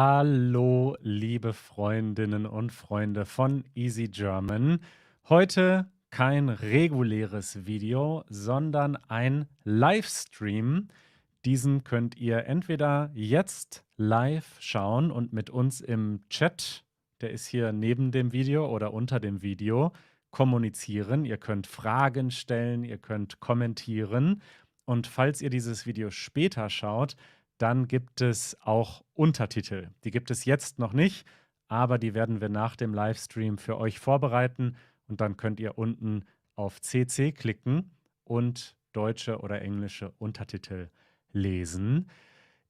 Hallo, liebe Freundinnen und Freunde von Easy German. Heute kein reguläres Video, sondern ein Livestream. Diesen könnt ihr entweder jetzt live schauen und mit uns im Chat, der ist hier neben dem Video oder unter dem Video, kommunizieren. Ihr könnt Fragen stellen, ihr könnt kommentieren. Und falls ihr dieses Video später schaut, dann gibt es auch Untertitel. Die gibt es jetzt noch nicht, aber die werden wir nach dem Livestream für euch vorbereiten und dann könnt ihr unten auf CC klicken und deutsche oder englische Untertitel lesen.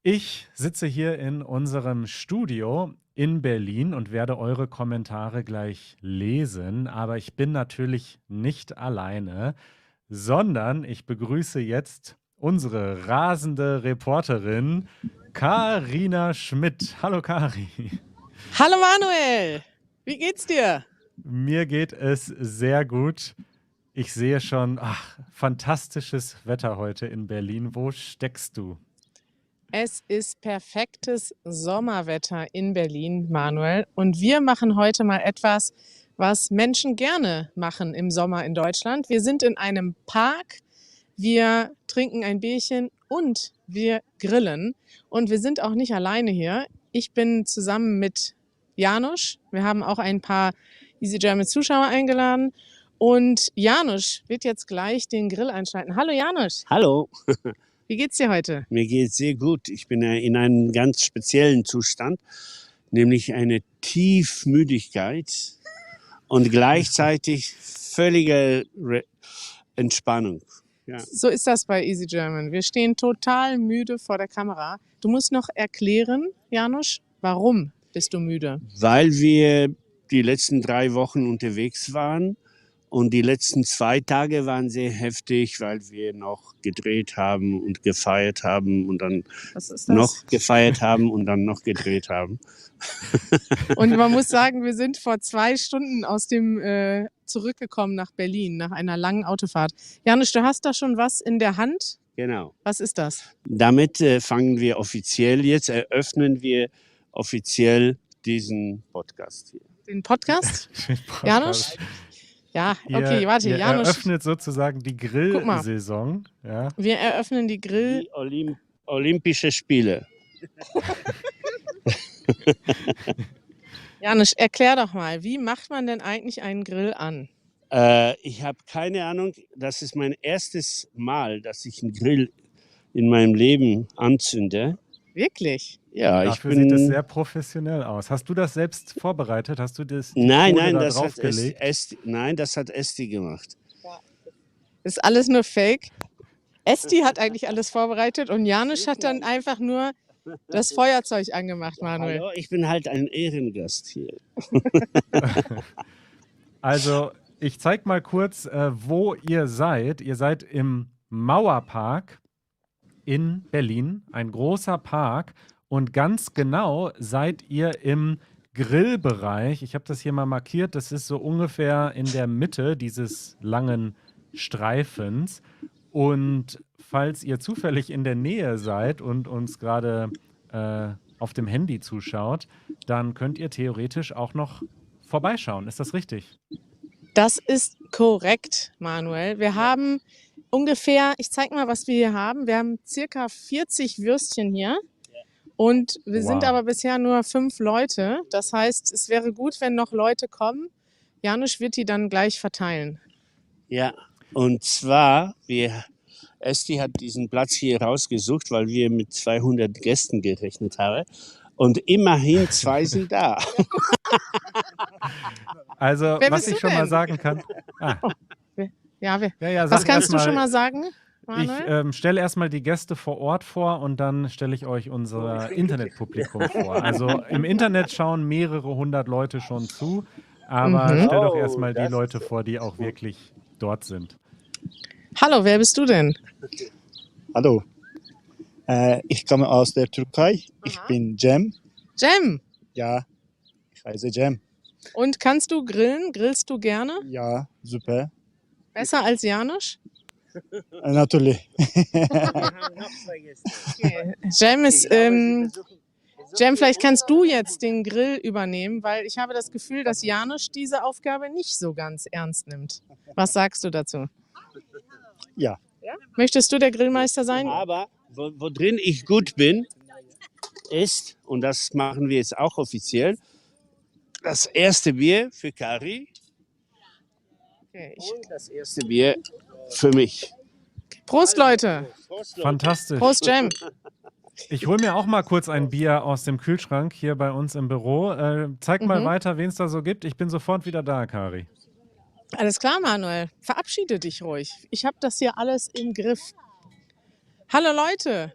Ich sitze hier in unserem Studio in Berlin und werde eure Kommentare gleich lesen, aber ich bin natürlich nicht alleine, sondern ich begrüße jetzt unsere rasende Reporterin Carina Schmidt. Hallo Cari. Hallo Manuel, wie geht's dir? Mir geht es sehr gut. Ich sehe schon, fantastisches Wetter heute in Berlin. Wo steckst du? Es ist perfektes Sommerwetter in Berlin, Manuel. Und wir machen heute mal etwas, was Menschen gerne machen im Sommer in Deutschland. Wir sind in einem Park, wir trinken ein Bierchen und wir grillen. Und wir sind auch nicht alleine hier. Ich bin zusammen mit Janusz. Wir haben auch ein paar Easy German Zuschauer eingeladen. Und Janusz wird jetzt gleich den Grill einschalten. Hallo Janusz. Hallo, Wie geht's dir heute? mir geht's sehr gut. Ich bin in einem ganz speziellen Zustand, nämlich eine Tiefmüdigkeit und gleichzeitig völlige Entspannung. Ja. So ist das bei Easy German. Wir stehen total müde vor der Kamera. Du musst noch erklären, Janusz, warum bist du müde? Weil wir die letzten 3 Wochen unterwegs waren und die letzten 2 Tage waren sehr heftig, weil wir noch gedreht haben und gefeiert haben und dann Was ist das? noch gefeiert haben und dann noch gedreht haben. Und man muss sagen, wir sind vor 2 Stunden aus dem zurückgekommen nach Berlin, nach einer langen Autofahrt. Janusz, du hast da schon was in der Hand. Genau. Was ist das? Damit fangen wir offiziell jetzt, eröffnen wir offiziell diesen Podcast hier. Den Podcast? Den Podcast. Janusz? Ja, okay, warte, Ihr Janusz. eröffnet sozusagen die Guck mal. Grillsaison. Ja. Wir eröffnen die Grill. Die Olympische Spiele. Janusz, erklär doch mal, wie macht man denn eigentlich einen Grill an? Ich habe keine Ahnung, das ist mein erstes Mal, dass ich einen Grill in meinem Leben anzünde. Wirklich? Ja, Dafür sieht es sehr professionell aus. Hast du das selbst vorbereitet? Hast du das Nein, da das hat draufgelegt? das hat Esti gemacht. Ist alles nur Fake. Esti hat eigentlich alles vorbereitet und Janusz hat dann einfach nur das Feuerzeug angemacht, Manuel. Hallo, ich bin halt ein Ehrengast hier. Also, ich zeig mal kurz, wo ihr seid. Ihr seid im Mauerpark in Berlin, ein großer Park. Und ganz genau seid ihr im Grillbereich. Ich habe das hier mal markiert. Das ist so ungefähr in der Mitte dieses langen Streifens. Und falls ihr zufällig in der Nähe seid und uns gerade auf dem Handy zuschaut, dann könnt ihr theoretisch auch noch vorbeischauen. Ist das richtig? Das ist korrekt, Manuel. Wir haben ungefähr, ich zeig mal, was wir hier haben. Wir haben circa 40 Würstchen hier. Und wir sind aber bisher nur 5 Leute. Das heißt, es wäre gut, wenn noch Leute kommen. Janusz wird die dann gleich verteilen. Ja, und zwar, Esti hat diesen Platz hier rausgesucht, weil wir mit 200 Gästen gerechnet haben. Und immerhin 2 sind da. Also, Wer was bist ich du schon mal denn? sagen kann. Ja, Ja, was sag kannst du erst schon mal, mal sagen, Ich Manuel? stelle erstmal die Gäste vor Ort vor und dann stelle ich euch unser Internetpublikum vor. Also im Internet schauen mehrere 100 Leute schon zu, aber Mhm. stell doch erstmal die Leute vor, die auch wirklich dort sind. Hallo, wer bist du denn? Hallo, ich komme aus der Türkei. Ich bin Cem. Cem. Ja, ich heiße Cem. Und kannst du grillen? Grillst du gerne? Ja, super. Besser als Janusz? Natürlich. Okay. Cem ist Jem, vielleicht kannst du jetzt den Grill übernehmen, weil ich habe das Gefühl, dass Janusz diese Aufgabe nicht so ganz ernst nimmt. Was sagst du dazu? Ja. Möchtest du der Grillmeister sein? Aber wo drin ich gut bin, ist, und das machen wir jetzt auch offiziell, das erste Bier für Kari Okay, und das erste Bier für mich. Prost, Leute. Fantastisch. Prost, Jem. Ich hole mir auch mal kurz ein Bier aus dem Kühlschrank hier bei uns im Büro. Zeig mal weiter, wen es da so gibt. Ich bin sofort wieder da, Kari. Alles klar, Manuel. Verabschiede dich ruhig. Ich habe das hier alles im Griff. Hallo, Leute.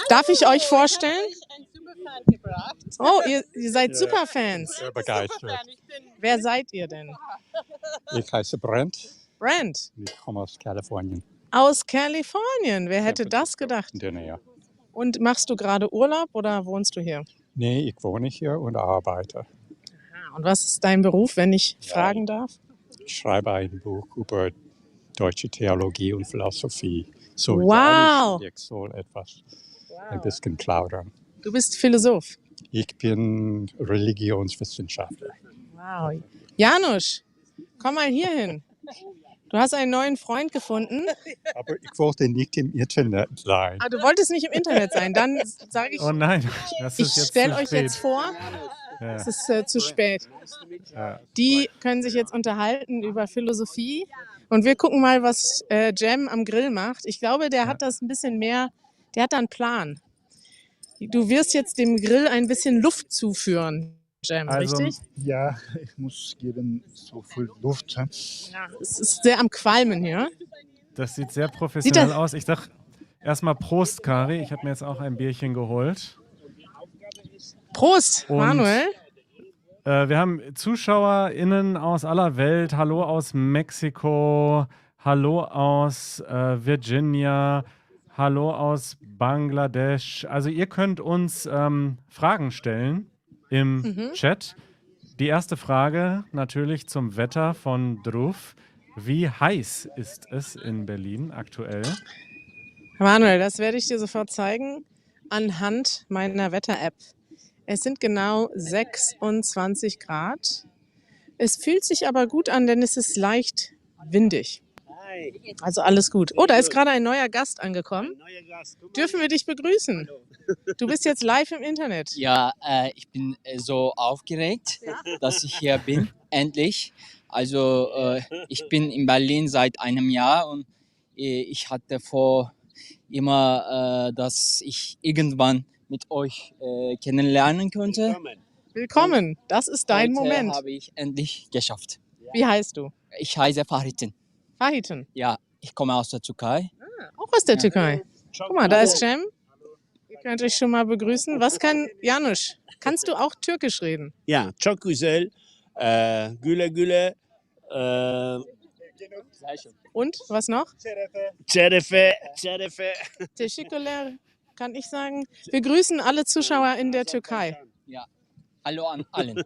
Darf ich euch vorstellen? Oh, ihr seid Superfans. Sehr begeistert. Wer seid ihr denn? Ich heiße Brent. Brent. Ich komme aus Kalifornien. Aus Kalifornien. Wer hätte das gedacht? In der Nähe. Und machst du gerade Urlaub oder wohnst du hier? Nee, ich wohne hier und arbeite. Und was ist dein Beruf, wenn ich fragen darf? Ich schreibe ein Buch über deutsche Theologie und Philosophie. So Wow. ich soll etwas ein bisschen plaudern. Du bist Philosoph. Ich bin Religionswissenschaftler. Wow. Janusz, komm mal hier hin. Du hast einen neuen Freund gefunden. Aber ich wollte nicht im Internet sein. Ah, du wolltest nicht im Internet sein. Dann sage ich, Oh nein, das ich ist jetzt stelle zu euch spät. jetzt vor, Ja. es ist zu spät. Ja. Die können sich jetzt unterhalten über Philosophie. Und wir gucken mal, was Jem am Grill macht. Ich glaube, der hat das ein bisschen mehr, der hat da einen Plan. Du wirst jetzt dem Grill ein bisschen Luft zuführen, Jem, Also, richtig? Ja, ich muss geben so viel Luft. Ja, es ist sehr am Qualmen hier. Das sieht sehr professionell das- aus. Ich sag erstmal Prost, Kari. Ich habe mir jetzt auch ein Bierchen geholt. Prost, Und- Manuel. Wir haben ZuschauerInnen aus aller Welt. Hallo aus Mexiko. Hallo aus Virginia. Hallo aus Bangladesch. Also ihr könnt uns Fragen stellen im Chat. Die erste Frage natürlich zum Wetter von Druf. Wie heiß ist es in Berlin aktuell? Manuel, das werde ich dir sofort zeigen anhand meiner Wetter-App. Es sind genau 26 Grad. Es fühlt sich aber gut an, denn es ist leicht windig. Also alles gut. Oh, da ist gerade ein neuer Gast angekommen. Dürfen wir dich begrüßen? Du bist jetzt live im Internet. Ja, ich bin so aufgeregt, dass ich hier bin, endlich. Also ich bin in Berlin seit einem Jahr und ich hatte vor immer, dass ich irgendwann mit euch kennenlernen könnte. Willkommen. Das ist dein Heute Moment. habe ich endlich geschafft. Wie heißt du? Ich heiße Fahritin. Fahiten. Ja, ich komme aus der Türkei. Auch aus der Türkei. Guck mal, da ist Cem. Ihr könnt euch schon mal begrüßen. Was kann Janusz? Kannst du auch Türkisch reden? Ja, çok güzel, güle güle, Und was noch? Cerefe, Cerefe. Teşekkürler kann ich sagen. Wir grüßen alle Zuschauer in der Türkei. Hallo an allen.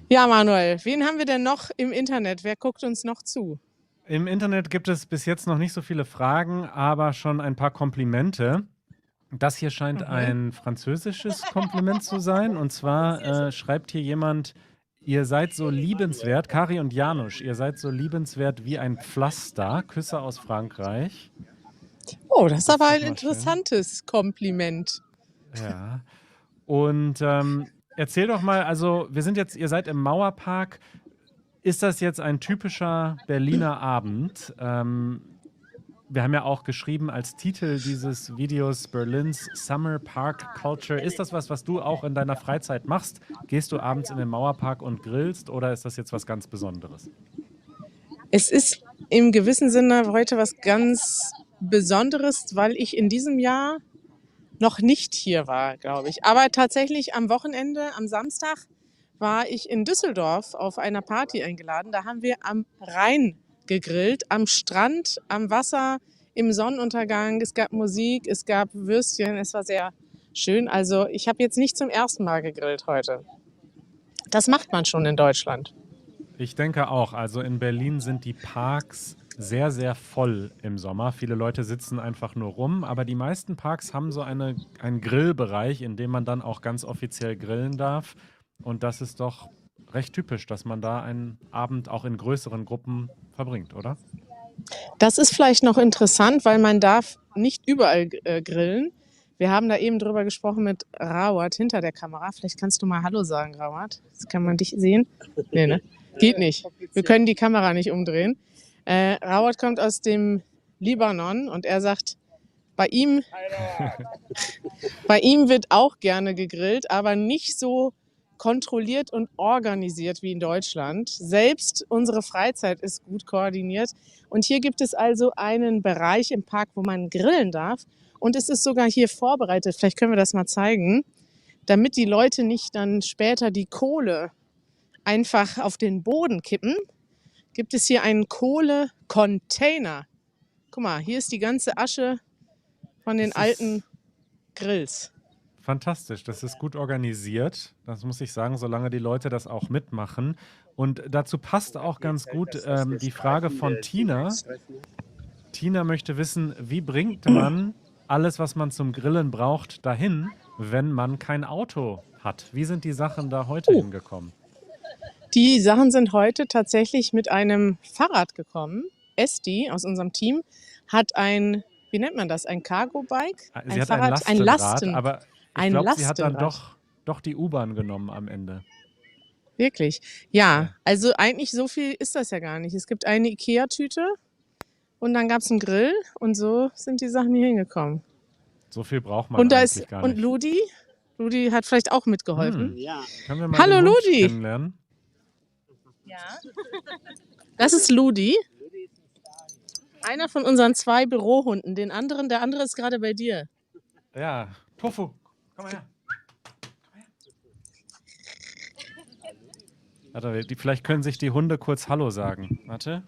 Ja, Manuel, wen haben wir denn noch im Internet? Wer guckt uns noch zu? Im Internet gibt es bis jetzt noch nicht so viele Fragen, aber schon ein paar Komplimente. Das hier scheint ein französisches Kompliment zu sein. Und zwar schreibt hier jemand, ihr seid so liebenswert, Kari und Janusz, ihr seid so liebenswert wie ein Pflaster. Küsse aus Frankreich. Oh, das ist aber ist ein doch mal interessantes Kompliment. Ja. Und erzähl doch mal, also wir sind jetzt, ihr seid im Mauerpark. Ist das jetzt ein typischer Berliner Abend? Wir haben ja auch geschrieben als Titel dieses Videos Berlin's Summer Park Culture. Ist das was du auch in deiner Freizeit machst? Gehst du abends in den Mauerpark und grillst oder ist das jetzt was ganz Besonderes? Es ist im gewissen Sinne heute was ganz Besonderes, weil ich in diesem Jahr noch nicht hier war, glaube ich. Aber tatsächlich am Wochenende, am Samstag, war ich in Düsseldorf auf einer Party eingeladen. Da haben wir am Rhein gegrillt, am Strand, am Wasser, im Sonnenuntergang. Es gab Musik, es gab Würstchen, es war sehr schön. Also ich habe jetzt nicht zum ersten Mal gegrillt heute. Das macht man schon in Deutschland. Ich denke auch. Also in Berlin sind die Parks sehr, sehr voll im Sommer. Viele Leute sitzen einfach nur rum, aber die meisten Parks haben so einen Grillbereich, in dem man dann auch ganz offiziell grillen darf. Und das ist doch recht typisch, dass man da einen Abend auch in größeren Gruppen verbringt, oder? Das ist vielleicht noch interessant, weil man darf nicht überall grillen. Wir haben da eben drüber gesprochen mit Rawat hinter der Kamera. Vielleicht kannst du mal Hallo sagen, Rawat. Jetzt kann man dich sehen. Nee, ne? Geht nicht. Wir können die Kamera nicht umdrehen. Rawat kommt aus dem Libanon und er sagt, bei ihm wird auch gerne gegrillt, aber nicht so kontrolliert und organisiert wie in Deutschland. Selbst unsere Freizeit ist gut koordiniert. Und hier gibt es also einen Bereich im Park, wo man grillen darf. Und es ist sogar hier vorbereitet, vielleicht können wir das mal zeigen, damit die Leute nicht dann später die Kohle einfach auf den Boden kippen, gibt es hier einen Kohlecontainer. Guck mal, hier ist die ganze Asche von den alten Grills. Fantastisch, das ist gut organisiert. Das muss ich sagen, solange die Leute das auch mitmachen. Und dazu passt auch ganz gut die Frage von Tina. Tina möchte wissen, wie bringt man alles, was man zum Grillen braucht, dahin, wenn man kein Auto hat? Wie sind die Sachen da heute hingekommen? Die Sachen sind heute tatsächlich mit einem Fahrrad gekommen. Esti aus unserem Team hat ein, wie nennt man das, ein Cargo-Bike? Sie hat ein Lastenrad, aber ich ein glaube, sie hat dann Lastenrad. doch die U-Bahn genommen am Ende. Wirklich? Ja, also eigentlich so viel ist das ja gar nicht. Es gibt eine Ikea-Tüte und dann gab es einen Grill und so sind die Sachen hier hingekommen. So viel braucht man Und da eigentlich ist, gar nicht. und Ludi hat vielleicht auch mitgeholfen. Ja. Können wir mal Hallo, den Hund Ludi. kennenlernen? Ja. Das ist Ludi. Einer von unseren 2 Bürohunden. Der andere ist gerade bei dir. Ja, Tofu, komm mal her. Warte, vielleicht können sich die Hunde kurz Hallo sagen. Warte.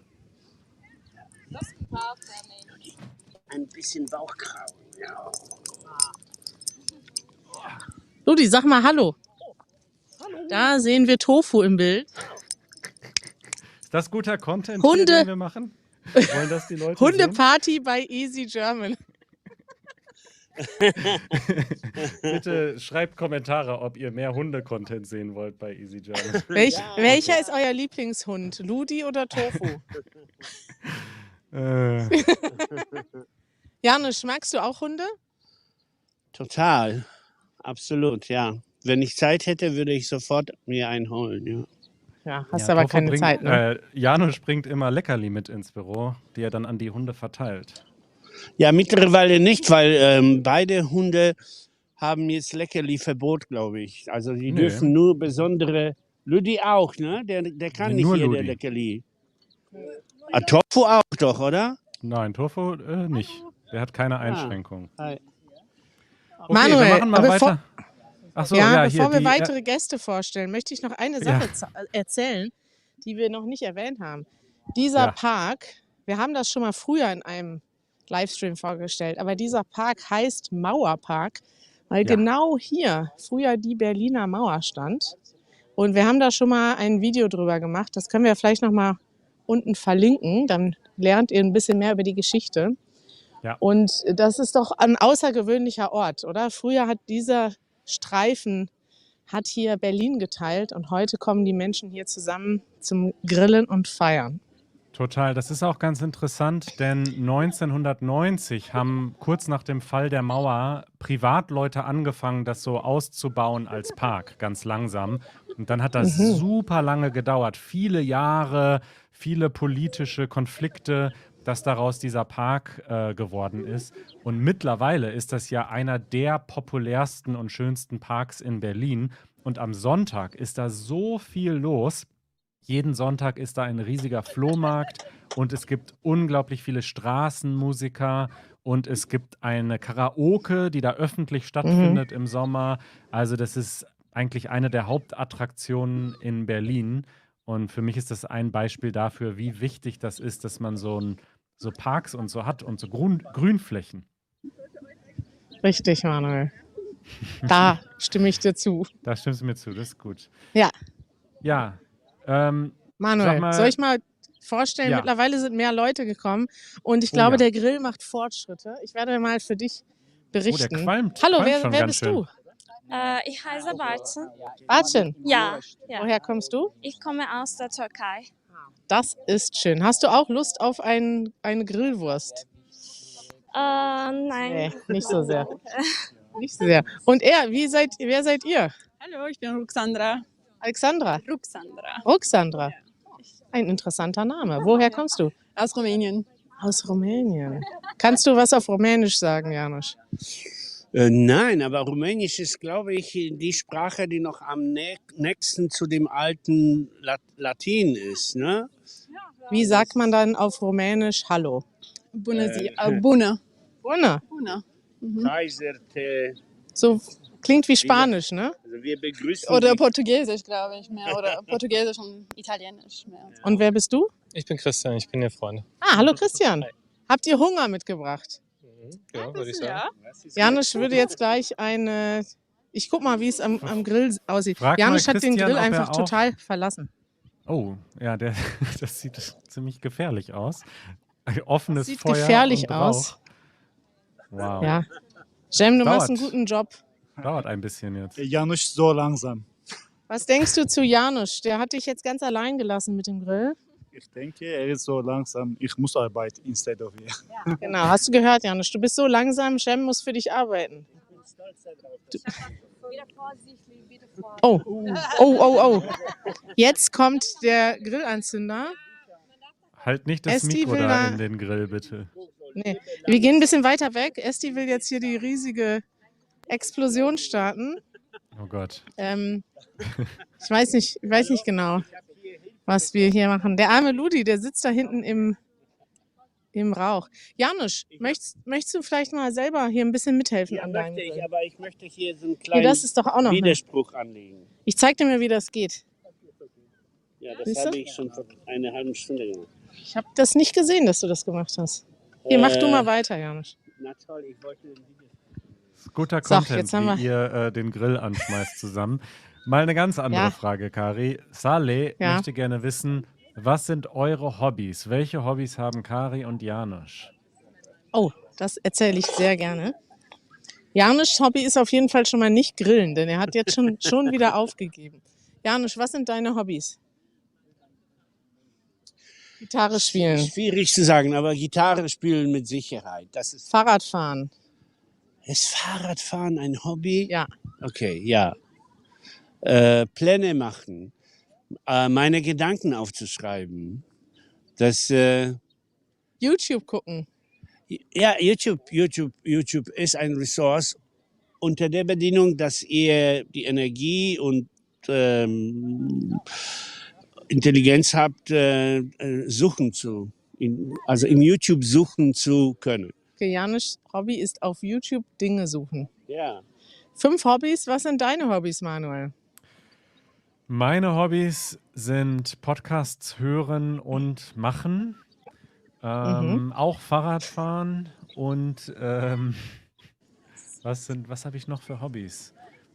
Ein bisschen Bauchkrauen. Ja. Ludi, sag mal Hallo. Da sehen wir Tofu im Bild. Ist das guter Content, Hunde. den wir machen? Wollen das die Leute sehen? Hundeparty bei Easy German. Bitte schreibt Kommentare, ob ihr mehr Hunde-Content sehen wollt bei Easy German. Welcher ist euer Lieblingshund? Ludi oder Tofu? Janusz, magst du auch Hunde? Total. Absolut, ja. Wenn ich Zeit hätte, würde ich sofort mir einen holen. Ja. Ja, hast Ja, aber Tofu keine Zeit, ne? Janusz bringt immer Leckerli mit ins Büro, die er dann an die Hunde verteilt. Ja, mittlerweile nicht, weil beide Hunde haben jetzt Leckerli-Verbot, glaube ich. Also die dürfen nur besondere. Ludi auch, ne? Der kann Nee, nicht nur jeder Ludi. Leckerli. Ah, Tofu auch doch, oder? Nein, Tofu nicht. Der hat keine Einschränkung. Hi. Okay, Manuel, wir machen mal aber weiter. Ach so, ja, ja, hier, bevor wir die, weitere Gäste vorstellen, möchte ich noch eine Sache erzählen, die wir noch nicht erwähnt haben. Dieser Ja. Park, wir haben das schon mal früher in einem Livestream vorgestellt, aber dieser Park heißt Mauerpark, weil Ja. genau hier früher die Berliner Mauer stand. Und wir haben da schon mal ein Video drüber gemacht. Das können wir vielleicht noch mal unten verlinken. Dann lernt ihr ein bisschen mehr über die Geschichte. Ja. Und das ist doch ein außergewöhnlicher Ort, oder? Früher hat dieser Streifen hat hier Berlin geteilt und heute kommen die Menschen hier zusammen zum Grillen und Feiern. Total, das ist auch ganz interessant, denn 1990 haben kurz nach dem Fall der Mauer Privatleute angefangen, das so auszubauen als Park, ganz langsam. Und dann hat das super lange gedauert, viele Jahre, viele politische Konflikte, dass daraus dieser Park geworden ist. Und mittlerweile ist das ja einer der populärsten und schönsten Parks in Berlin. Und am Sonntag ist da so viel los. Jeden Sonntag ist da ein riesiger Flohmarkt und es gibt unglaublich viele Straßenmusiker und es gibt eine Karaoke, die da öffentlich stattfindet im Sommer. Also das ist eigentlich eine der Hauptattraktionen in Berlin. Und für mich ist das ein Beispiel dafür, wie wichtig das ist, dass man so Parks und so hat und so Grünflächen. Richtig, Manuel. Da stimme ich dir zu. Da stimmst du mir zu, das ist gut. Ja. Ja. Manuel, Sag mal- soll ich mal vorstellen, Ja. mittlerweile sind mehr Leute gekommen und ich Oh glaube, ja. der Grill macht Fortschritte. Ich werde mal für dich Oh, der berichten. qualmt Hallo, schon wer ganz bist schön. du? Ich heiße Bartchen. Bartchen, Ja, ja. woher kommst du? Ich komme aus der Türkei. Das ist schön. Hast du auch Lust auf eine Grillwurst? Nein. Nee, nicht so sehr. Nicht so sehr. Und wer seid ihr? Hallo, ich bin Ruxandra. Alexandra? Ruxandra. Ruxandra. Ein interessanter Name. Woher kommst du? Aus Rumänien. Aus Rumänien. Kannst du was auf Rumänisch sagen, Janusz? Nein, aber Rumänisch ist, glaube ich, die Sprache, die noch am nächsten zu dem alten Latin ist. Ne? Wie sagt man dann auf Rumänisch Hallo? Bună zi. Bună. Bună. Bună. Kaiser te. So klingt wie Spanisch, ne? Also wir begrüßen Oder Sie. Portugiesisch, glaube ich, mehr. Oder Portugiesisch und Italienisch mehr. Und wer bist du? Ich bin Christian, ich bin Ihr Freund. Ah, hallo Christian. Habt ihr Hunger mitgebracht? Ja, würde ich sagen. Ja. Janusz würde jetzt gleich ich guck mal, wie es am Grill aussieht. Frag mal Janusz hat den Christian, Grill ob er einfach auch- total verlassen. Oh, ja, das sieht ziemlich gefährlich aus. Ein offenes Sieht Feuer gefährlich und aus. Rauch. Wow. Ja. Jem, du machst einen Dauert. guten Job. Dauert ein bisschen jetzt. Janusz so langsam. Was denkst du zu Janusz? Der hat dich jetzt ganz allein gelassen mit dem Grill. Ich denke, er ist so langsam. Ich muss arbeiten instead of hier. Genau, hast du gehört, Janusz? Du bist so langsam, Jem muss für dich arbeiten. Oh, oh. Jetzt kommt der Grillanzünder. Halt nicht das Esti Mikro will da da- in den Grill, bitte. Nee. Wir gehen ein bisschen weiter weg. Esti will jetzt hier die riesige Explosion starten. Oh Gott. Ich weiß nicht genau, was wir hier machen. Der arme Ludi, der sitzt da hinten im Rauch. Janusz, möchtest du vielleicht mal selber hier ein bisschen mithelfen Ja, an deinem möchte ich, Grill? aber ich möchte hier so einen Hier, kleinen das ist doch auch noch. Widerspruch anlegen. Ich zeig dir mal, wie das geht. Ja, das Siehst du? habe ich schon vor einer halben Stunde gemacht. Ich habe das nicht gesehen, dass du das gemacht hast. Hier, mach du Äh, mal weiter, Janusz. Na toll, ich wollte ein Video. Guter So, Content, jetzt haben wie ihr den Grill anschmeißt zusammen. Mal eine ganz andere Ja. Frage, Kari. Saleh Ja. möchte gerne wissen, was sind eure Hobbys? Welche Hobbys haben Kari und Janusz? Oh, das erzähle ich sehr gerne. Janusz' Hobby ist auf jeden Fall schon mal nicht grillen, denn er hat jetzt schon wieder aufgegeben. Janusz, was sind deine Hobbys? Gitarre spielen, Schwierig zu sagen, aber Gitarre spielen mit Sicherheit. Das ist Fahrradfahren. Fahrradfahren ein Hobby? Ja. Okay, ja. Pläne machen, meine Gedanken aufzuschreiben. Das, YouTube gucken. ja, YouTube ist ein Ressource unter der Bedingung, dass ihr die Energie und Intelligenz habt, also im YouTube suchen zu können. Okay, Janusz' Hobby ist auf YouTube Dinge suchen. Ja. 5 Hobbys. Was sind deine Hobbys, Manuel? Meine Hobbys sind Podcasts hören und machen, auch Fahrradfahren und was habe ich noch für Hobbys?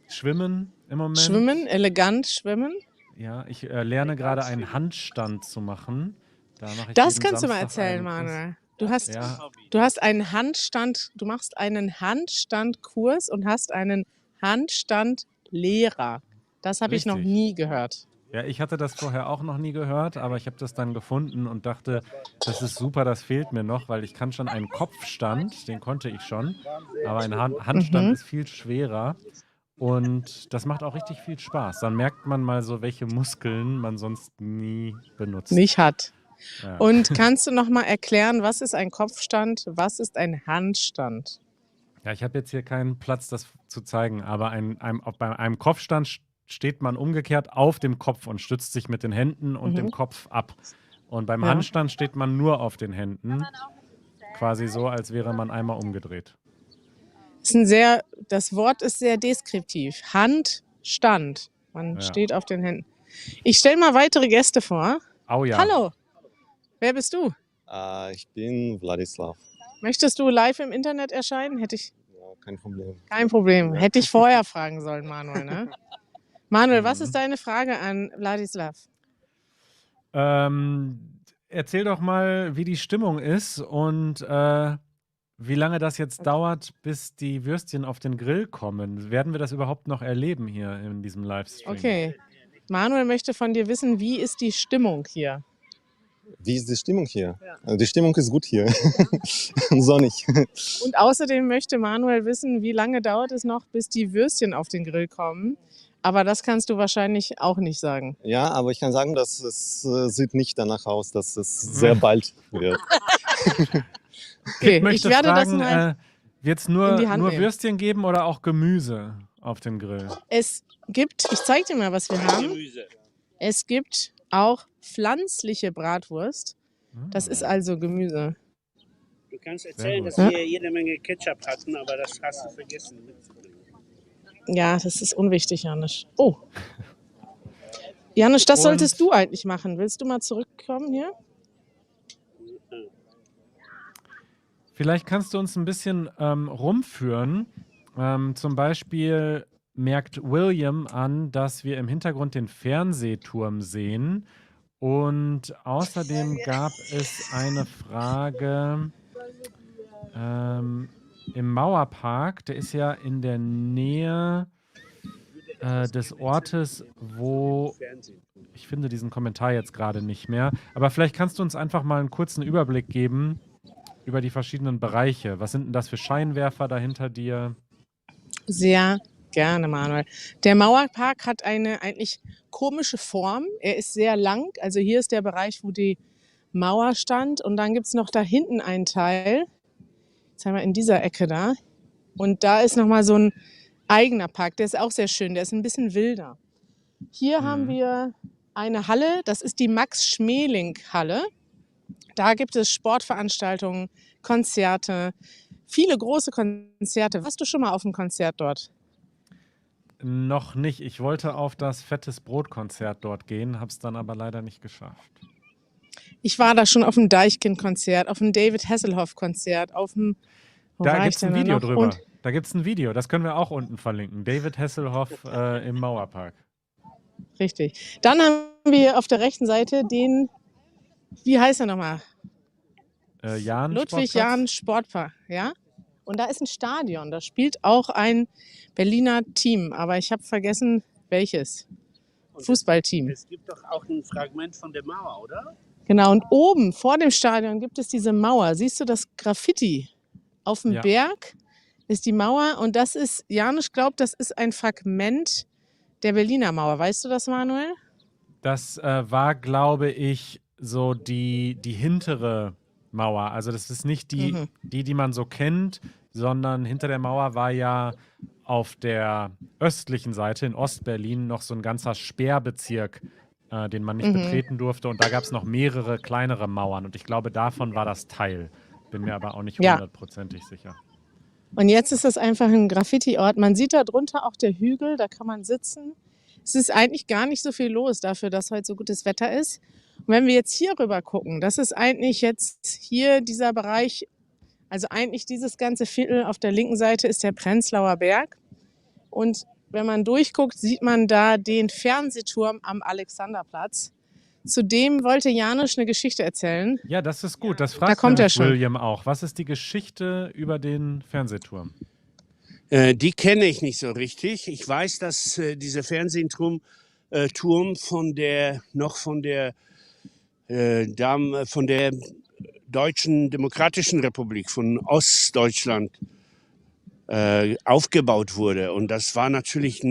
Schwimmen im Moment. Schwimmen, elegant schwimmen. Ja, ich lerne gerade einen Handstand zu machen. Da mache ich Das jeden kannst du mal Samstag erzählen, einen Kurs. Manuel. Du hast, Ja, du hast einen Handstand, du machst einen Handstandkurs und hast einen Handstandlehrer. Das habe ich noch Richtig. nie gehört. ja, ich hatte das vorher auch noch nie gehört, aber ich habe das dann gefunden und dachte, das ist super, das fehlt mir noch, weil ich kann schon einen Kopfstand, den konnte ich schon, aber ein Handstand ist viel schwerer und das macht auch richtig viel Spaß. Dann merkt man mal so, welche Muskeln man sonst nie benutzt. Nicht hat. Ja. Und kannst du noch mal erklären, was ist ein Kopfstand, was ist ein Handstand? Ja, ich habe jetzt hier keinen Platz, das zu zeigen, aber bei einem Kopfstand steht man umgekehrt auf dem Kopf und stützt sich mit den Händen und dem Kopf ab. Und beim Ja. Handstand steht man nur auf den Händen, quasi so, als wäre man einmal umgedreht. Das Wort ist sehr deskriptiv. Handstand. Man Ja. steht auf den Händen. Ich stelle mal weitere Gäste vor. Au ja. Hallo, wer bist du? Ich bin Wladislav. Möchtest du live im Internet erscheinen? Ja, kein Problem. Kein Problem. Hätte ich vorher fragen sollen, Manuel. Ne? Manuel, was ist deine Frage an Wladislav? erzähl doch mal, wie die Stimmung ist und wie lange das jetzt dauert, bis die Würstchen auf den Grill kommen. Werden wir das überhaupt noch erleben hier in diesem Livestream? Okay. Manuel möchte von dir wissen, wie ist die Stimmung hier? Wie ist die Stimmung hier? Also die Stimmung ist gut hier. Sonnig. Und außerdem möchte Manuel wissen, wie lange dauert es noch, bis die Würstchen auf den Grill kommen. Aber das kannst du wahrscheinlich auch nicht sagen. Ja, aber ich kann sagen, dass es sieht nicht danach aus, dass es sehr bald wird. Okay, Ich möchte ich werde das fragen, mal wird es in nur die Hand nehmen. Würstchen geben oder auch Gemüse auf dem Grill? Es gibt, ich zeige dir mal, was wir haben. Es gibt auch pflanzliche Bratwurst. Das ist also Gemüse. Du kannst erzählen, dass Ja. wir jede Menge Ketchup hatten, aber das hast du vergessen mitzubringen. Ja, das ist unwichtig, Janusz. Oh. Janusz, das Und- solltest du eigentlich machen. Willst du mal zurückkommen hier? Vielleicht kannst du uns ein bisschen rumführen. Zum Beispiel merkt William an, dass wir im Hintergrund den Fernsehturm sehen. Und außerdem gab es eine Frage im Mauerpark. Der ist ja in der Nähe des Ortes, wo... Ich finde diesen Kommentar jetzt gerade nicht mehr. Aber vielleicht kannst du uns einfach mal einen kurzen Überblick geben über die verschiedenen Bereiche. Was sind denn das für Scheinwerfer da hinter dir? Sehr gerne, Manuel. Der Mauerpark hat eine eigentlich komische Form. Er ist sehr lang. Also hier ist der Bereich, wo die Mauer stand. Und dann gibt es noch da hinten einen Teil. Jetzt haben wir in dieser Ecke da. Und da ist nochmal so ein eigener Park. Der ist auch sehr schön. Der ist ein bisschen wilder. Hier haben wir eine Halle. Das ist die Max-Schmeling-Halle. Da gibt es Sportveranstaltungen, Konzerte, viele große Konzerte. Warst du schon mal auf einem Konzert dort? Noch nicht. Ich wollte auf das Fettes Brot-Konzert dort gehen, habe es dann aber leider nicht geschafft. Ich war da schon auf dem Deichkind-Konzert, auf dem David Hasselhoff-Konzert, auf dem... wo Da war gibt ich es ein denn da Video noch? drüber. Und Da gibt es ein Video, das können wir auch unten verlinken. David Hasselhoff im Mauerpark. richtig. Dann haben wir auf der rechten Seite den, wie heißt er nochmal? Jahn Ludwig Sportplatz? Jahn Sportpark, ja? Und da ist ein Stadion, da spielt auch ein Berliner Team, aber ich habe vergessen, welches. Fußballteam. Es gibt doch auch ein Fragment von der Mauer, oder? Genau, und oben vor dem Stadion gibt es diese Mauer. Siehst du das Graffiti? Auf dem Ja. Berg ist die Mauer und das ist, Janusz glaubt, das ist ein Fragment der Berliner Mauer. Weißt du das, Manuel? Das war, glaube ich, so die hintere Mauer. Also das ist nicht die man so kennt, sondern hinter der Mauer war ja auf der östlichen Seite in Ostberlin noch so ein ganzer Sperrbezirk, den man nicht betreten durfte. Und da gab es noch mehrere kleinere Mauern. Und ich glaube, davon war das Teil. Bin mir aber auch nicht Ja. hundertprozentig sicher. Und jetzt ist das einfach ein Graffiti-Ort. Man sieht da drunter auch der Hügel, da kann man sitzen. Es ist eigentlich gar nicht so viel los dafür, dass heute so gutes Wetter ist. Und wenn wir jetzt hier rüber gucken, das ist eigentlich jetzt hier dieser Bereich, also eigentlich dieses ganze Viertel auf der linken Seite ist der Prenzlauer Berg. Und wenn man durchguckt, sieht man da den Fernsehturm am Alexanderplatz. Zudem wollte Janusz eine Geschichte erzählen. Ja, das ist gut. Das fragt kommt er nämlich schon. William auch. Was ist die Geschichte über den Fernsehturm? Die kenne ich nicht so richtig. Ich weiß, dass dieser Fernsehturm Turm von der Deutschen Demokratischen Republik, von Ostdeutschland aufgebaut wurde. Und das war natürlich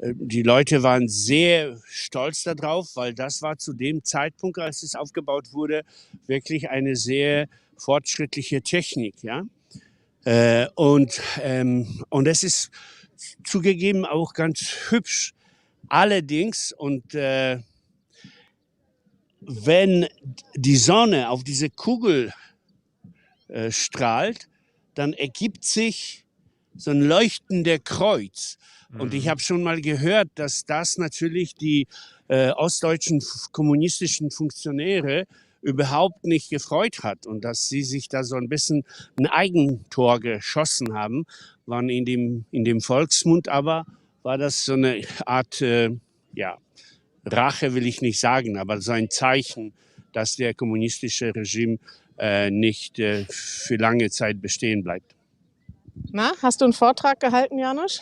die Leute waren sehr stolz darauf, weil das war zu dem Zeitpunkt, als es aufgebaut wurde, wirklich eine sehr fortschrittliche Technik, ja. Und es ist zugegeben auch ganz hübsch. Allerdings, wenn die Sonne auf diese Kugel strahlt, dann ergibt sich so ein leuchtender Kreuz. Und ich habe schon mal gehört, dass das natürlich die ostdeutschen kommunistischen Funktionäre überhaupt nicht gefreut hat und dass sie sich da so ein bisschen ein Eigentor geschossen haben, waren in dem Volksmund aber, war das so eine Art, Rache will ich nicht sagen, aber so ein Zeichen, dass der kommunistische Regime nicht für lange Zeit bestehen bleibt. Na, hast du einen Vortrag gehalten, Janusz?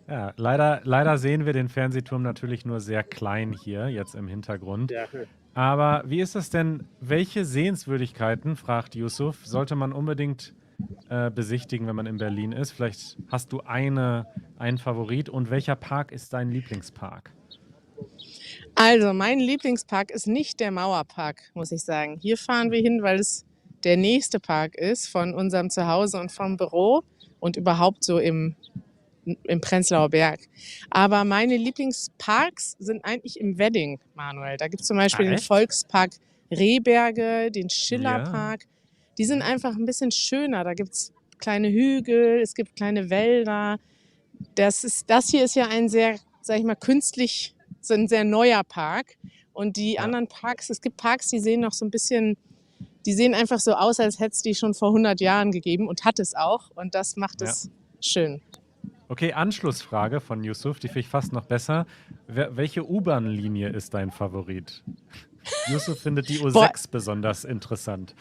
Ja, leider sehen wir den Fernsehturm natürlich nur sehr klein hier jetzt im Hintergrund. Ja. Aber wie ist es denn, welche Sehenswürdigkeiten, fragt Yusuf, sollte man unbedingt besichtigen, wenn man in Berlin ist? Vielleicht hast du einen Favorit, und welcher Park ist dein Lieblingspark? Also, mein Lieblingspark ist nicht der Mauerpark, muss ich sagen. Hier fahren wir hin, weil es der nächste Park ist von unserem Zuhause und vom Büro und überhaupt so im Prenzlauer Berg. Aber meine Lieblingsparks sind eigentlich im Wedding, Manuel. Da gibt es zum Beispiel den echt? Volkspark Rehberge, den Ja. Schillerpark. Die sind einfach ein bisschen schöner. Da gibt es kleine Hügel, es gibt kleine Wälder. Das hier ist ja ein sehr, sag ich mal, künstlich, so ein sehr neuer Park. Und die Ja. anderen Parks, es gibt Parks, die sehen noch so ein bisschen, die sehen einfach so aus, als hätte es die schon vor 100 Jahren gegeben, und hat es auch. Und das macht Ja. es schön. Okay, Anschlussfrage von Yusuf, die finde ich fast noch besser. Welche U-Bahn-Linie ist dein Favorit? Yusuf findet die U6 besonders interessant.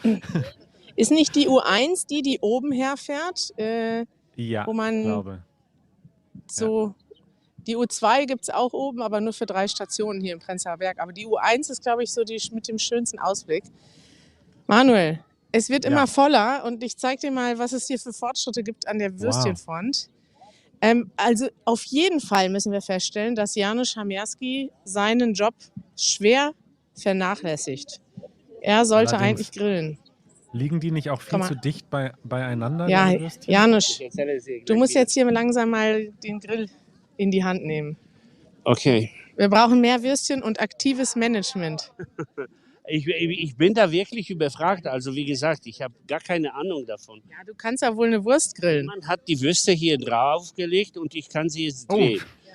Ist nicht die U1 die oben herfährt? Ja, Wo man glaube. so, die U2 gibt es auch oben, aber nur für 3 Stationen hier im Prenzlauer Berg. Aber die U1 ist, glaube ich, so die mit dem schönsten Ausblick. Manuel, es wird Ja. immer voller, und ich zeige dir mal, was es hier für Fortschritte gibt an der Würstchenfront. Also auf jeden Fall müssen wir feststellen, dass Janusz Chamierski seinen Job schwer vernachlässigt. Er sollte Allerdings. eigentlich grillen. Liegen die nicht auch viel Komm mal. zu dicht beieinander, Ja, deine Würstchen? Janusz, du musst jetzt hier langsam mal den Grill in die Hand nehmen. Okay. Wir brauchen mehr Würstchen und aktives Management. Ich bin da wirklich überfragt. Also wie gesagt, ich habe gar keine Ahnung davon. Ja, du kannst ja wohl eine Wurst grillen. Man hat die Würste hier draufgelegt und ich kann sie jetzt Oh, drehen. Die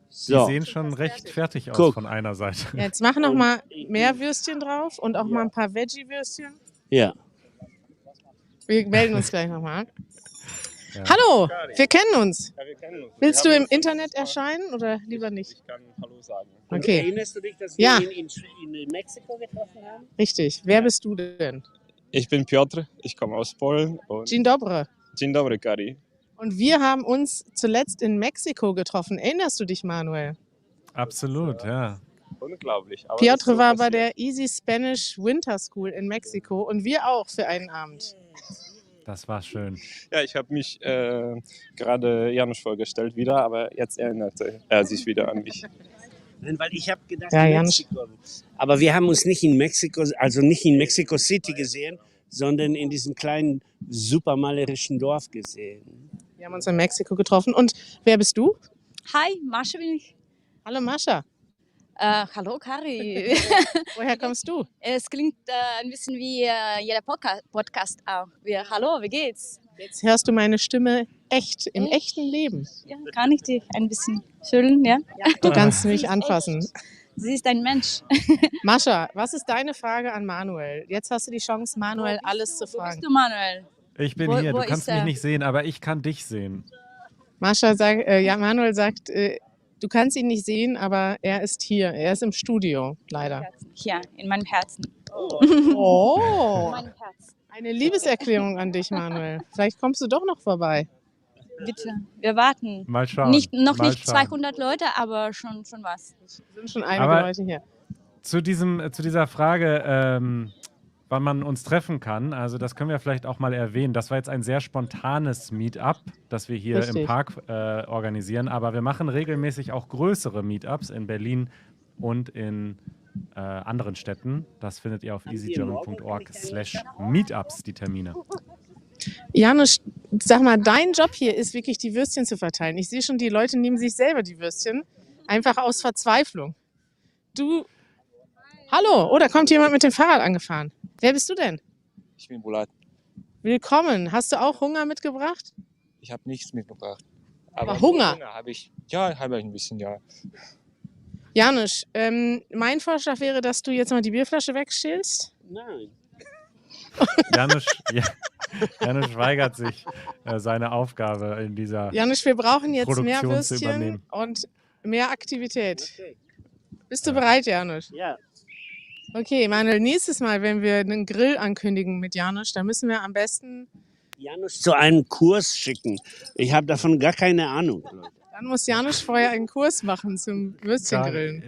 So, sehen schon recht fertig aus Guck. von einer Seite. Jetzt mach noch mal mehr Würstchen drauf und auch mal ein paar Veggie-Würstchen. ja. Wir melden uns gleich nochmal. Ja. Hallo, wir kennen uns. Ja, wir kennen uns. Willst du im Internet erscheinen oder lieber nicht? Ich kann Hallo sagen. Okay, Erinnerst du dich, dass Ja. wir ihn in Mexiko getroffen haben? richtig. Wer bist du denn? Ich bin Piotr, ich komme aus Polen und Dzień dobry. Dzień dobry, Kari. Und wir haben uns zuletzt in Mexiko getroffen. Erinnerst du dich, Manuel? Absolut, ja. Unglaublich. Aber das ist Piotr so war bei passiert. der Easy Spanish Winter School in Mexiko und wir auch für einen Abend. Das war schön. Ja, ich habe mich gerade Janusz vorgestellt wieder, aber jetzt erinnerte er sich wieder an mich. Nein, weil ich habe gedacht, Ja, Janusz. Mexiko. Aber wir haben uns nicht in Mexiko, also nicht in Mexico City gesehen, sondern in diesem kleinen, super malerischen Dorf gesehen. Wir haben uns in Mexiko getroffen. Und wer bist du? Hi, Mascha bin ich. Hallo Mascha. Hallo, Kari. Woher kommst du? Es klingt ein bisschen wie jeder Podcast auch. Hallo, wie geht's? Jetzt hörst du meine Stimme echt, im echten Leben. Ja, kann ich dich ein bisschen schütteln, ja? Du kannst mich anfassen. Sie ist ein Mensch. Mascha, was ist deine Frage an Manuel? Jetzt hast du die Chance, Manuel alles zu Wo bist fragen. du, Manuel? Ich bin Wo- hier, wo du kannst ist mich er? nicht sehen, aber ich kann dich sehen. Mascha sagt, ja, Manuel sagt, du kannst ihn nicht sehen, aber er ist hier. Er ist im Studio, leider. Ja, in meinem Herzen. Oh, Mein Herz. eine Liebeserklärung an dich, Manuel. Vielleicht kommst du doch noch vorbei. Bitte, wir warten. Mal schauen. Noch mal nicht schauen. 200 Leute, aber schon was. Es sind schon einige Aber- Leute hier. Zu dieser Frage, wann man uns treffen kann, also das können wir vielleicht auch mal erwähnen. Das war jetzt ein sehr spontanes Meetup, das wir hier im Richtig. Park organisieren, aber wir machen regelmäßig auch größere Meetups in Berlin und in anderen Städten. Das findet ihr auf easygerman.org/meetups, die Termine. Janusz, sag mal, dein Job hier ist wirklich, die Würstchen zu verteilen. Ich sehe schon, die Leute nehmen sich selber die Würstchen, einfach aus Verzweiflung. Du, hallo, oh, da kommt jemand mit dem Fahrrad angefahren. Wer bist du denn? Ich bin Bulat. Willkommen. Hast du auch Hunger mitgebracht? Ich habe nichts mitgebracht. Aber Hunger? habe ich. Ja, habe ich ein bisschen, ja. Janusz, mein Vorschlag wäre, dass du jetzt mal die Bierflasche wegstellst. Nein. Janusz weigert sich, seine Aufgabe in dieser. Janusz, wir brauchen jetzt mehr Produktion zu Würstchen übernehmen. und mehr Aktivität. Okay. Bist du bereit, Janusz? Ja. Okay, Manuel, nächstes Mal, wenn wir einen Grill ankündigen mit Janusz, dann müssen wir am besten, Janusz zu einem Kurs schicken. Ich habe davon gar keine Ahnung. dann muss Janusz vorher einen Kurs machen zum Würstchengrillen.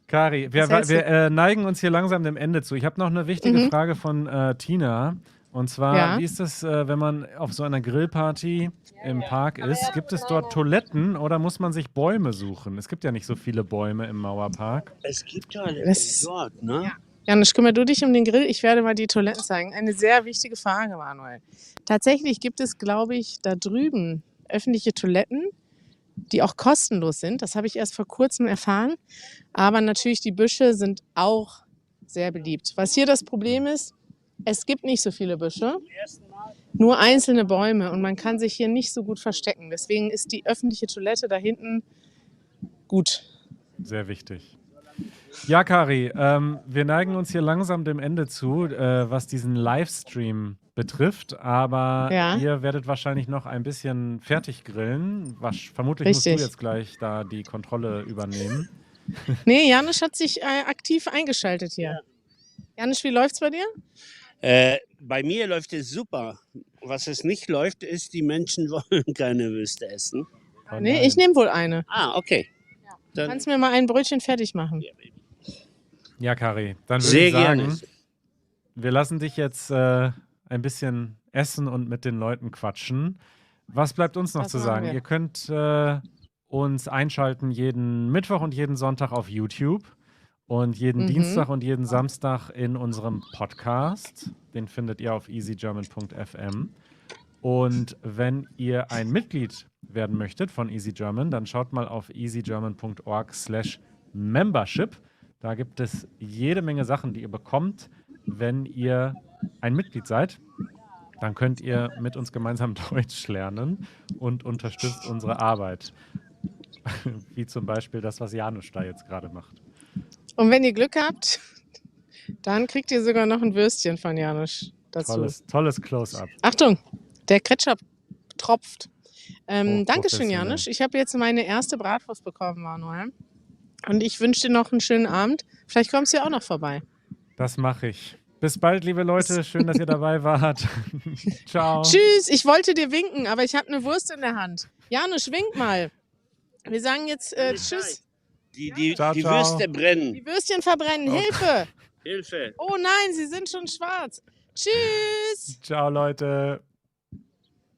Kari, wir, Was hältst wir neigen uns hier langsam dem Ende zu. Ich habe noch eine wichtige Mhm. Frage von Tina. Und zwar, Ja. wie ist es, wenn man auf so einer Grillparty im Park ist? Gibt es dort Toiletten oder muss man sich Bäume suchen? Es gibt ja nicht so viele Bäume im Mauerpark. Es gibt ja Das- dort, ne? Janusz, kümmere du dich um den Grill. Ich werde mal die Toiletten zeigen. Eine sehr wichtige Frage, Manuel. Tatsächlich gibt es, glaube ich, da drüben öffentliche Toiletten, die auch kostenlos sind. Das habe ich erst vor kurzem erfahren. Aber natürlich, die Büsche sind auch sehr beliebt. Was hier das Problem ist, es gibt nicht so viele Büsche, nur einzelne Bäume und man kann sich hier nicht so gut verstecken. Deswegen ist die öffentliche Toilette da hinten gut. Sehr wichtig. Ja, Kari, wir neigen uns hier langsam dem Ende zu, was diesen Livestream betrifft. Aber Ja. ihr werdet wahrscheinlich noch ein bisschen fertig grillen. Vermutlich musst Richtig. du jetzt gleich da die Kontrolle übernehmen. Nee, Janusz hat sich aktiv eingeschaltet hier. Janusz, wie läuft's bei dir? Bei mir läuft es super. Was es nicht läuft, ist, die Menschen wollen keine Würste essen. Oh Nee, nein. ich nehme wohl eine. Ah, okay. Du Dann kannst mir mal ein Brötchen fertig machen. Ja, Kari, dann würde sehr ich sagen, gerne. wir lassen dich jetzt ein bisschen essen und mit den Leuten quatschen. Was bleibt uns noch Das zu machen sagen? wir. Ihr könnt uns einschalten jeden Mittwoch und jeden Sonntag auf YouTube und jeden Mhm. Dienstag und jeden Samstag in unserem Podcast. Den findet ihr auf easygerman.fm. Und wenn ihr ein Mitglied werden möchtet von Easy German, dann schaut mal auf easygerman.org/membership. Da gibt es jede Menge Sachen, die ihr bekommt, wenn ihr ein Mitglied seid. Dann könnt ihr mit uns gemeinsam Deutsch lernen und unterstützt unsere Arbeit. Wie zum Beispiel das, was Janusz da jetzt gerade macht. Und wenn ihr Glück habt, dann kriegt ihr sogar noch ein Würstchen von Janusz dazu. Tolles Close-up. Achtung, der Ketchup tropft. Dankeschön, professionell. Janusz. Ich habe jetzt meine erste Bratwurst bekommen, Manuel. Und ich wünsche dir noch einen schönen Abend. Vielleicht kommst du ja auch noch vorbei. Das mache ich. Bis bald, liebe Leute. Schön, dass ihr dabei wart. Ciao. Tschüss, ich wollte dir winken, aber ich habe eine Wurst in der Hand. Janusz, wink mal. Wir sagen jetzt Tschüss. Die Ciao, ciao. Würste brennen. Die Würstchen verbrennen. Hilfe! Hilfe. Oh nein, sie sind schon schwarz. Tschüss! Ciao, Leute.